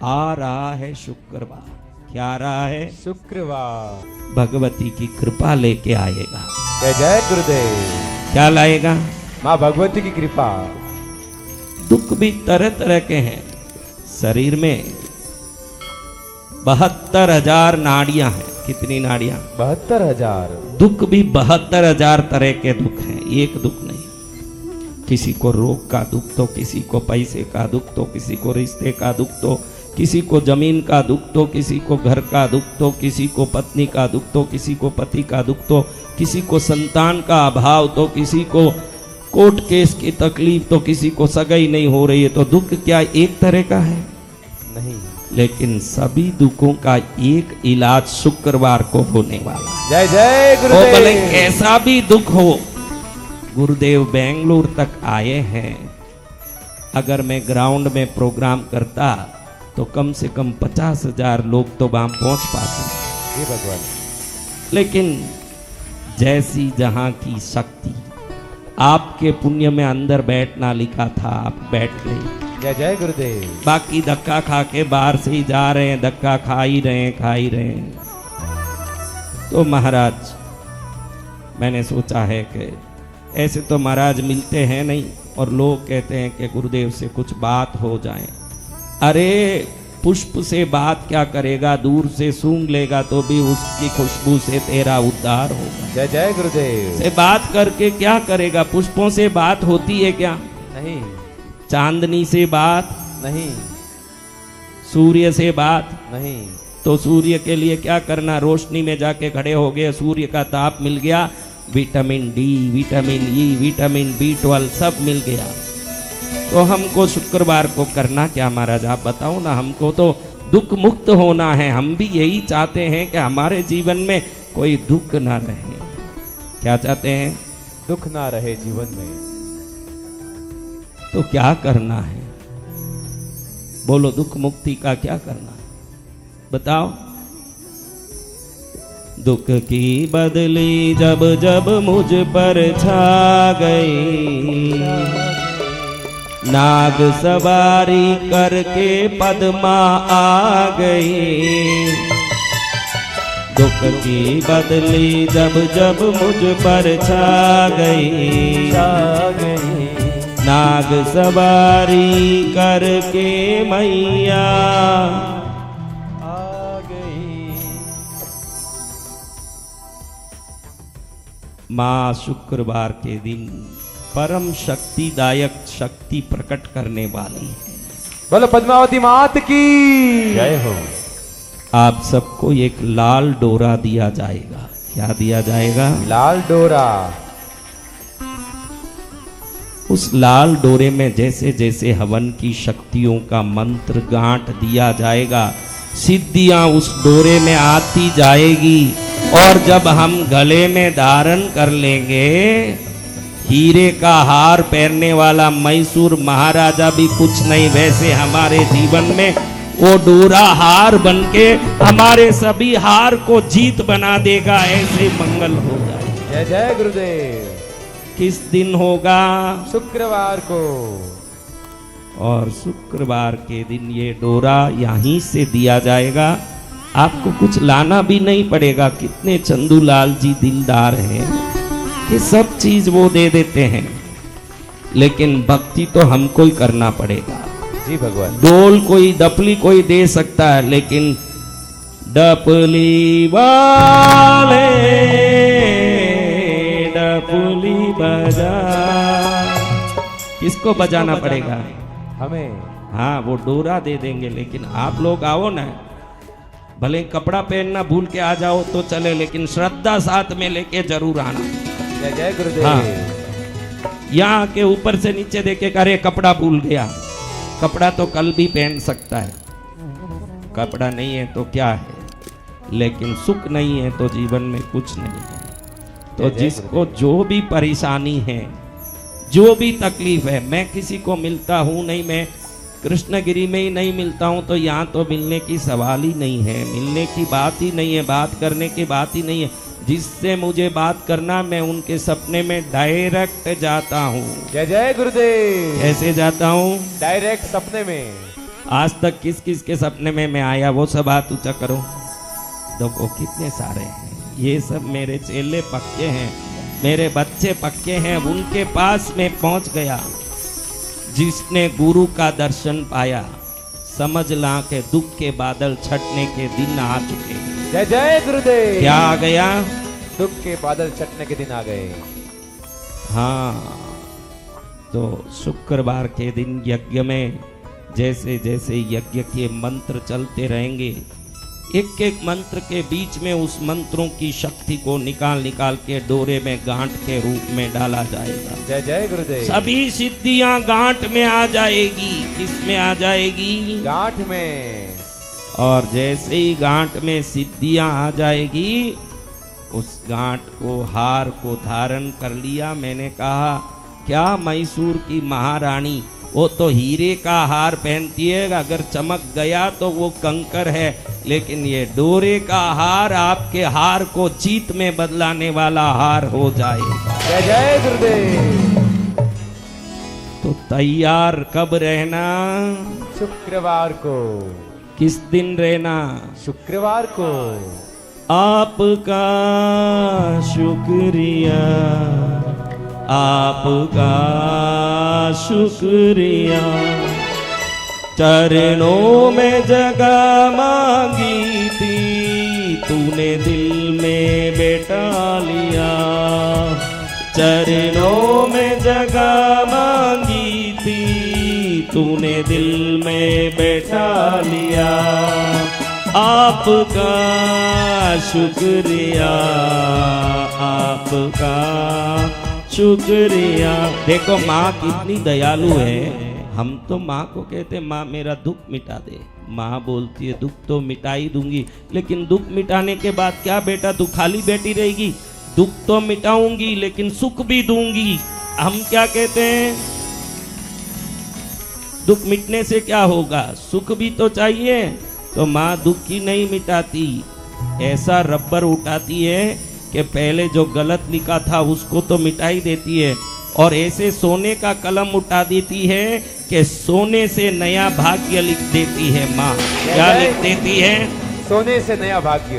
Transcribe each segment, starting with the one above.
आ रहा है शुक्रवार। क्या आ रहा है? शुक्रवार। भगवती की कृपा लेके आएगा। जय जय गुरुदेव। क्या लाएगा? माँ भगवती की कृपा। दुख भी तरह तरह के हैं। शरीर में 72,000 नाड़ियां हैं। कितनी नाड़ियां? 72,000। दुख भी 72,000 तरह के दुख हैं, एक दुख नहीं। किसी को रोग का दुख तो किसी को पैसे का दुख तो किसी को रिश्ते का दुख तो किसी को जमीन का दुख तो किसी को घर का दुख तो किसी को पत्नी का दुख तो किसी को पति का दुख तो किसी को संतान का अभाव तो किसी को कोर्ट केस की तकलीफ तो किसी को सगाई नहीं हो रही है। तो दुख क्या एक तरह का है? नहीं। लेकिन सभी दुखों का एक इलाज शुक्रवार को होने वाला। जय जय गुरुदेव। भले कैसा भी दुख हो। गुरुदेव बेंगलुरु तक आए हैं। अगर मैं ग्राउंड में प्रोग्राम करता तो कम से कम 50,000 लोग तो वहां पहुंच पाते। हे भगवान। लेकिन जैसी जहां की शक्ति, आपके पुण्य में अंदर बैठना लिखा था, आप बैठ गए। जय जय गुरुदेव। बाकी धक्का खा के बाहर से ही जा रहे हैं, धक्का खा ही रहे हैं। तो महाराज, मैंने सोचा है कि ऐसे तो महाराज मिलते हैं नहीं और लोग कहते हैं कि गुरुदेव से कुछ बात हो जाए। अरे पुष्प से बात क्या करेगा, दूर से सूंघ लेगा तो भी उसकी खुशबू से तेरा उद्धार होगा। जय जय गुरुदेव। से बात करके क्या करेगा? पुष्पों से बात होती है क्या? नहीं। चांदनी से बात नहीं। सूर्य से बात नहीं। तो सूर्य के लिए क्या करना? रोशनी में जाके खड़े हो गए, सूर्य का ताप मिल गया, vitamin D, vitamin E, vitamin B12 सब मिल गया। तो हमको शुक्रवार को करना क्या महाराज, आप बताओ ना। हमको तो दुख मुक्त होना है। हम भी यही चाहते हैं कि हमारे जीवन में कोई दुख ना रहे। क्या चाहते हैं? दुख ना रहे जीवन में। तो क्या करना है? बोलो, दुख मुक्ति का क्या करना है? बताओ। दुख की बदली जब जब मुझ पर छा गई, नाग सवारी करके पद्मा आ गई। दुख की बदली जब जब मुझ पर छा गई, नाग सवारी करके मैया आ गई। माँ शुक्रवार के दिन परम शक्तिदायक शक्ति प्रकट करने वाली है। बोलो पद्मावती मात की जय हो। आप सबको एक लाल डोरा दिया जाएगा। क्या दिया जाएगा? लाल डोरा। उस लाल डोरे में जैसे जैसे हवन की शक्तियों का मंत्र गांठ दिया जाएगा, सिद्धियां उस डोरे में आती जाएगी। और जब हम गले में धारण कर लेंगे, हीरे का हार पहनने वाला मैसूर महाराजा भी कुछ नहीं, वैसे हमारे जीवन में वो डोरा हार बनके हमारे सभी हार को जीत बना देगा। ऐसे मंगल हो जाए। जय जय गुरुदेव। किस दिन होगा? शुक्रवार को। और शुक्रवार के दिन ये डोरा यहीं से दिया जाएगा। आपको कुछ लाना भी नहीं पड़ेगा। कितने चंदूलाल जी दिलदार हैं कि सब चीज वो दे देते हैं, लेकिन भक्ति तो हमको ही करना पड़ेगा। जी भगवान। डोल कोई, दपली कोई दे सकता है, लेकिन डपली वाले डपली बजा, किसको बजाना पड़ेगा? हमें। हाँ, वो डोरा दे देंगे, लेकिन आप लोग आओ ना। भले कपड़ा पहनना भूल के आ जाओ तो चले, लेकिन श्रद्धा साथ में लेके जरूर आना। जय जय गुरुदेव। हाँ। यहाँ के ऊपर से नीचे देखे, अरे कपड़ा भूल गया। कपड़ा तो कल भी पहन सकता है, कपड़ा नहीं है तो क्या है, लेकिन सुख नहीं है तो जीवन में कुछ नहीं है। तो जिसको जो भी परेशानी है, जो भी तकलीफ है, मैं किसी को मिलता हूँ नहीं, मैं कृष्णगिरी में ही नहीं मिलता हूँ, तो यहाँ तो मिलने की सवाल ही नहीं है, मिलने की बात ही नहीं है, बात करने की बात ही नहीं है। जिससे मुझे बात करना, मैं उनके सपने में डायरेक्ट जाता हूँ। जय जय गुरुदेव। कैसे जाता हूँ? डायरेक्ट सपने में। आज तक किस किस के सपने में मैं आया, वो सब हाथ ऊंचा करो। देखो कितने सारे हैं, ये सब मेरे चेले पक्के हैं, मेरे बच्चे पक्के हैं। उनके पास में पहुंच गया जिसने गुरु का दर्शन पाया, समझ ला के दुख के बादल छटने के दिन आ चुके। जय जय गुरुदेव। क्या आ गया? दुख के बादल छटने के दिन आ गए। हाँ, तो शुक्रवार के दिन यज्ञ में जैसे जैसे यज्ञ के मंत्र चलते रहेंगे, एक एक मंत्र के बीच में उस मंत्रों की शक्ति को निकाल निकाल के डोरे में गांठ के रूप में डाला जाएगा। जय जय गुरुदेव। सभी सिद्धियां गांठ में आ जाएगी। किस में आ जाएगी? गांठ में। और जैसे ही गांठ में सिद्धियां आ जाएगी, उस गांठ को, हार को धारण कर लिया। मैंने कहा क्या मैसूर की महारानी, वो तो हीरे का हार पहनती है, अगर चमक गया तो वो कंकर है, लेकिन ये डोरे का हार आपके हार को जीत में बदलाने वाला हार हो जाएगा। जय जय गुरुदेव। तो तैयार कब रहना? शुक्रवार को। किस दिन रहना? शुक्रवार को। आपका शुक्रिया, आपका शुक्रिया, चरणों में जगह मांगी थी, तूने दिल में बैठा लिया। चरणों में जगह मांगी थी, तूने दिल में बैठा लिया। आपका शुक्रिया, आपका शुक्रिया। देखो माँ कितनी दयालु है। हम तो माँ को कहते माँ मेरा दुख मिटा दे। माँ बोलती है दुख तो मिटा ही दूंगी, लेकिन दुख मिटाने के बाद क्या बेटा, तू खाली बैठी रहेगी? दुख तो मिटाऊंगी लेकिन सुख भी दूंगी। हम क्या कहते हैं, दुख मिटने से क्या होगा, सुख भी तो चाहिए। तो माँ दुख ही नहीं मिटाती, ऐसा रबर उठाती है कि पहले जो गलत लिखा था उसको तो मिटा ही देती है, और ऐसे सोने का कलम उठा देती है कि सोने से नया भाग्य लिख देती है। माँ क्या लिख देती है? सोने से नया भाग्य।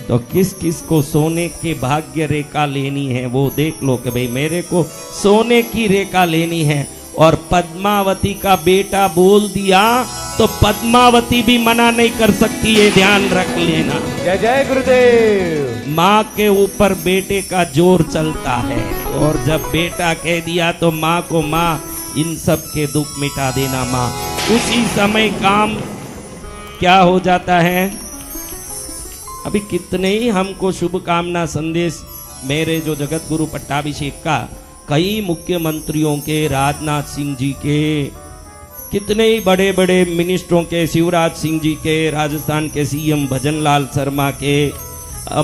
तो किस किस को सोने के भाग्य रेखा लेनी है वो देख लो कि भाई मेरे को सोने की रेखा लेनी है। और पद्मावती का बेटा बोल दिया तो पद्मावती भी मना नहीं कर सकती, ये ध्यान रख लेना। जय जय गुरुदेव। माँ के ऊपर बेटे का जोर चलता है, और जब बेटा कह दिया तो माँ को, माँ इन सब के दुख मिटा देना माँ, उसी समय काम क्या हो जाता है। अभी कितने ही हमको शुभकामना संदेश मेरे जो जगत गुरु पट्टाभिषेक का, कई मुख्यमंत्रियों के, राजनाथ सिंह जी के, कितने ही बड़े बड़े मिनिस्टरों के, शिवराज सिंह जी के, राजस्थान के सीएम भजनलाल शर्मा के,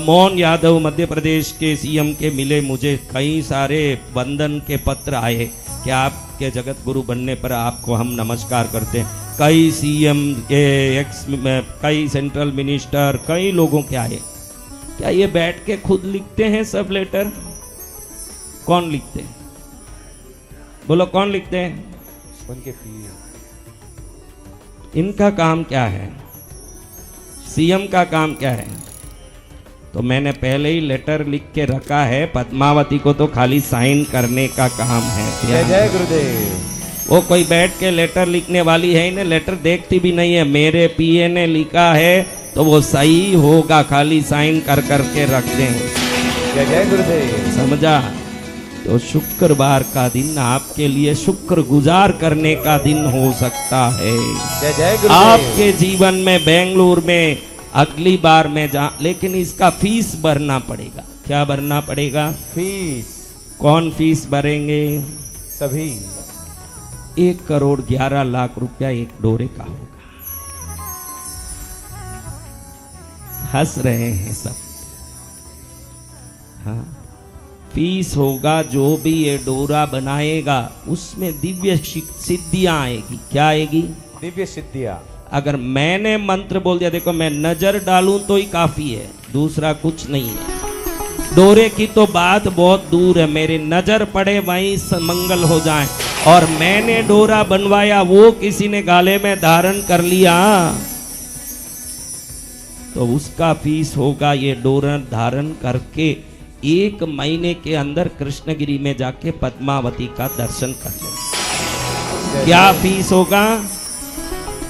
मोहन यादव मध्य प्रदेश के सीएम के मिले मुझे कई सारे वंदन के पत्र आए कि आपके जगत गुरु बनने पर आपको हम नमस्कार करते हैं। कई सीएम के, कई सेंट्रल मिनिस्टर, कई लोगों के आए। क्या ये बैठ के खुद लिखते हैं सब लेटर? कौन लिखते हैं? बोलो कौन लिखते हैं? उनके पीर। इनका काम क्या है? सीएम का काम क्या है? तो मैंने पहले ही लेटर लिख के रखा है, पद्मावती को तो खाली साइन करने का काम है। जय जय गुरुदेव। वो कोई बैठ के लेटर लिखने वाली है, इन्हें लेटर देखती भी नहीं है। मेरे पीए ने लिखा है तो वो सही होगा, खाली साइन कर करके रख दें। जय जय गुरुदेव। समझा? तो शुक्रवार का दिन आपके लिए शुक्र गुजार करने का दिन हो सकता है। जय जय गुरुदेव। आपके जीवन में बेंगलुरु में अगली बार में जा, लेकिन इसका फीस भरना पड़ेगा। क्या भरना पड़ेगा? फीस। कौन फीस भरेंगे? सभी। 1,11,00,000 रुपया एक डोरे का होगा। हंस रहे हैं सब। हाँ, फीस होगा। जो भी ये डोरा बनाएगा उसमें दिव्य सिद्धियां आएगी। क्या आएगी? दिव्य सिद्धियां। अगर मैंने मंत्र बोल दिया, देखो मैं नजर डालूं तो ही काफी है, दूसरा कुछ नहीं है। डोरे की तो बात बहुत दूर है, मेरी नजर पड़े वहीं मंगल हो जाए। और मैंने डोरा बनवाया, वो किसी ने गाले में धारण कर लिया, तो उसका फीस होगा ये डोरा धारण करके 1 महीने के अंदर कृष्णगिरी में जाके पद्मावती का दर्शन कर ले। क्या फीस होगा?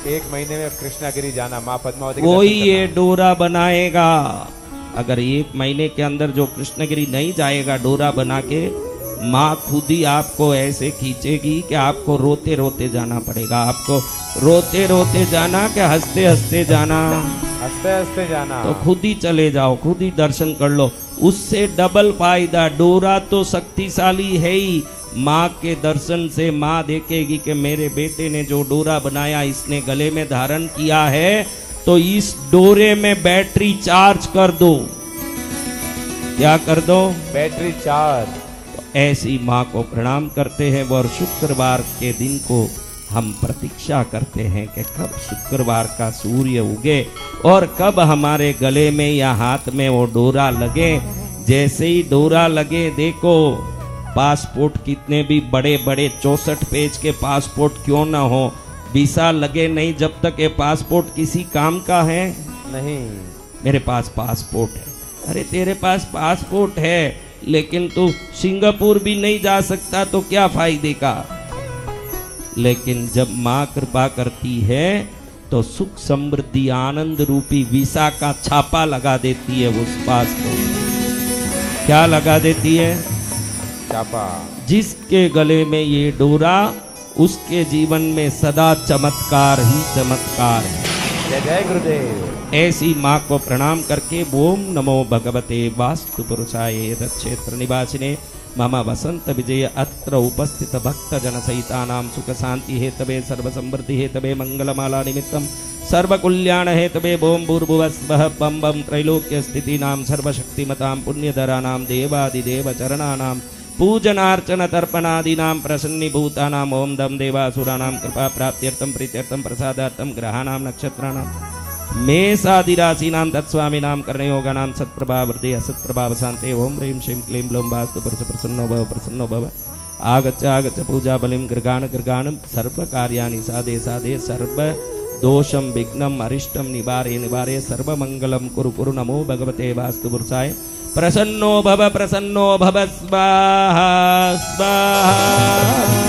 1 महीने में कृष्णागिरी जाना, माँ पद्मावती के कोई दर्शन ये करना। डोरा बनाएगा, अगर 1 महीने के अंदर जो कृष्णगिरी नहीं जाएगा डोरा बना के, माँ खुद ही आपको ऐसे खींचेगी कि आपको रोते रोते जाना पड़ेगा। आपको रोते रोते जाना कि हंसते हंसते जाना? हंसते हंसते जाना। तो खुद ही चले जाओ, खुद ही दर्शन कर लो, उससे डबल फायदा। डोरा तो शक्तिशाली है ही, माँ के दर्शन से माँ देखेगी कि मेरे बेटे ने जो डोरा बनाया इसने गले में धारण किया है, तो इस डोरे में बैटरी चार्ज कर दो। क्या कर दो? Battery charge. तो ऐसी माँ को प्रणाम करते हैं। और शुक्रवार के दिन को हम प्रतीक्षा करते हैं कि कब शुक्रवार का सूर्य उगे और कब हमारे गले में या हाथ में वो डोरा लगे। जैसे ही डोरा लगे, देखो पासपोर्ट कितने भी बड़े बड़े 64 पेज के पासपोर्ट क्यों ना हो, वीसा लगे नहीं जब तक ये पासपोर्ट किसी काम का है नहीं। मेरे पास पासपोर्ट है। अरे तेरे पास पासपोर्ट है लेकिन तू सिंगापुर भी नहीं जा सकता, तो क्या फायदे का? लेकिन जब माँ कृपा करती है तो सुख समृद्धि आनंद रूपी वीसा का छापा लगा देती है उस पासपोर्ट। क्या लगा देती है? छापा। जिसके गले में ये डोरा, उसके जीवन में सदा चमत्कार ही चमत्कार है। जय जय गुरुदेव। ऐसी माँ को प्रणाम करके ओम नमो भगवते वास्तु पुरुषाय क्षेत्र निवासिने मम वसंत विजय अत्र उपस्थित भक्त जन सहितानां सुख शांति हेतवे सर्व समृद्धि हेतवे मंगलमाला निमित्तम सर्व कल्याण हेतवे ओम भूर्भुवस्वः बम बम त्रैलोक्य स्थितीनां सर्वशक्तिमतां पुण्यधराणां देवादिदेव चरणानां पूजनार्चन तर्पणादीनां प्रसन्नीभूतानां ओम दम देवासुराणां कृपा प्राप्त्यर्थं प्रीत्यर्थं प्रसादार्थं ग्रहाणां नक्षत्राणां मेषादि राशीनां तत्स्वामीनां कर्णयोगानां सत्प्रभावृद्धि असत्प्रभाव शान्ते ओम ह्रीं श्रीं क्लीं ब्लूं वास्तु पुरुष प्रसन्नो भव आगच्छ आगच्छ पूजा बलिं गृगाण गृगाण सर्वकार्याणि साधे साधे सर्व दोषं विघ्नं अरिष्टं निवारे निवारे सर्वमंगलं कुरु कुरु नमो भगवते वास्तु पुरुषाय प्रसन्नो भव स्वाहा स्वाहा।